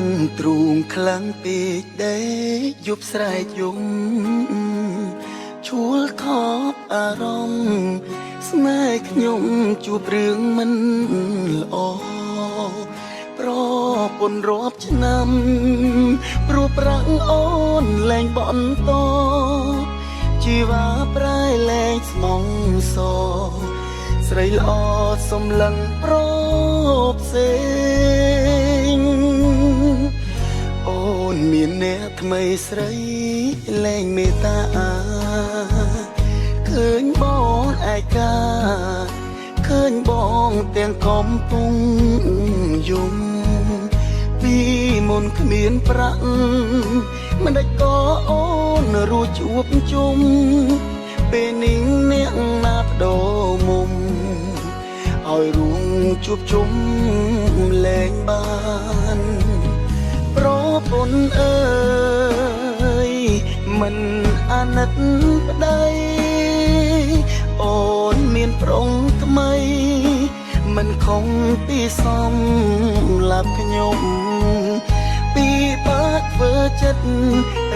ងទ្រូងខ្លាំងពេកដែរយប់ស្រែកយំឈួលខប់អារម្មណ៍ស្នេហ៍ខ្ញុំជួបរឿងមិនល្អប្រពន្ធរាប់ឆ្នាំព្រោះប្រាំងអូនលែងបបន្តជីវ៉ាប្រែលែងស្មងសស្រីល្អសំឡឹងប្រផ្សេងអូនមានអ្នកថ្មីស្រីលែងមេត្តាឃើញបងឯកាឃើញបងទាំងកំពុងយំពីមុនគ្មានប្រាក់មិនដេចក៏អូនរួចជួបជុំពេលនេះអ្នកណាបដូរមុំឲ្យរួងជួបជុំលែងបានប្រពន្ធអើយមិនអាណិតប្តីអូនមានប្រុងថ្មីមិនខំពីសំឡាប់ខ្ញុំពីបាក់ធ្វើចិត្ត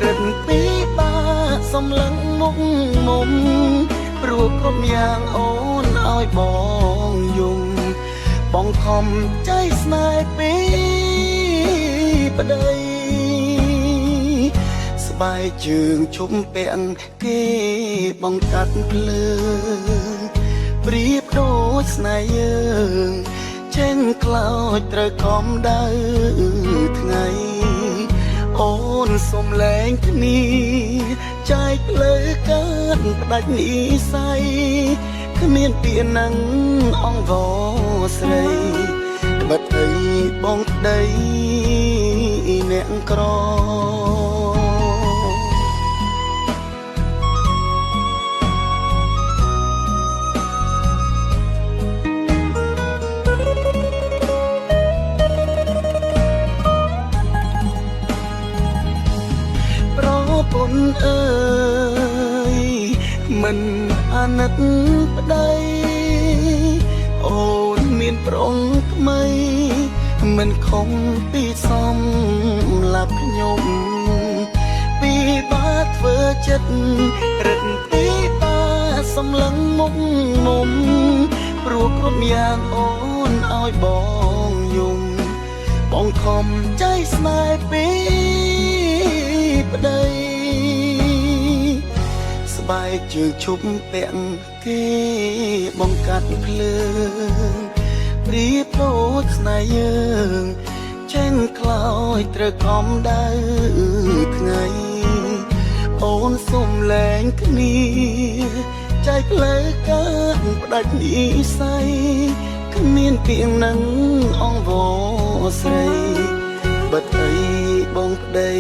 រិនពីបាក់សំឡឹងមុខមុំព្រោះគ្រប់យ៉ាងអូនឲ្យបងយំបងខំใจស្នេហ៍ពីប្តីស្បែកជើងជុំពាក់គេបងកាត់ភ្លើងប្រៀបដូចស្នេហ៍យើងចេញខ្លោចត្រូវខំដៅថ្ងៃអូនសុំលែងគ្នាចែកផ្លូវកើតផ្ដាច់និស័យគ្មានពាក្យនឹងអង្វរស្រីបិទអីបងប្តីអ្នកក្រពន្ធអើយមិនអាណិតប្តីអូនមានប្រុងថ្មីមិនខំពីសំឡាប់ខ្ញុំពីបាធ្វើចិត្តរឹតពីបាសំឡឹងមុខមុំព្រោះគ្រប់យ៉ាងអូនឲ្យបងយំបងខំใจស្នេហ៍ពីប្តីស្បែកជើងឈប់ពាក់គេបងកាត់ភ្លើងប្រៀបដូចស្នេហ៍យើងចេញខ្លោចត្រូវខំដៅថ្ងៃអូនសុំលែងគ្នាចែកផ្លូវកើតផ្ដាច់និស័យគ្មានពាក្យនឹងអង្វរស្រីបិទអីបងប្តី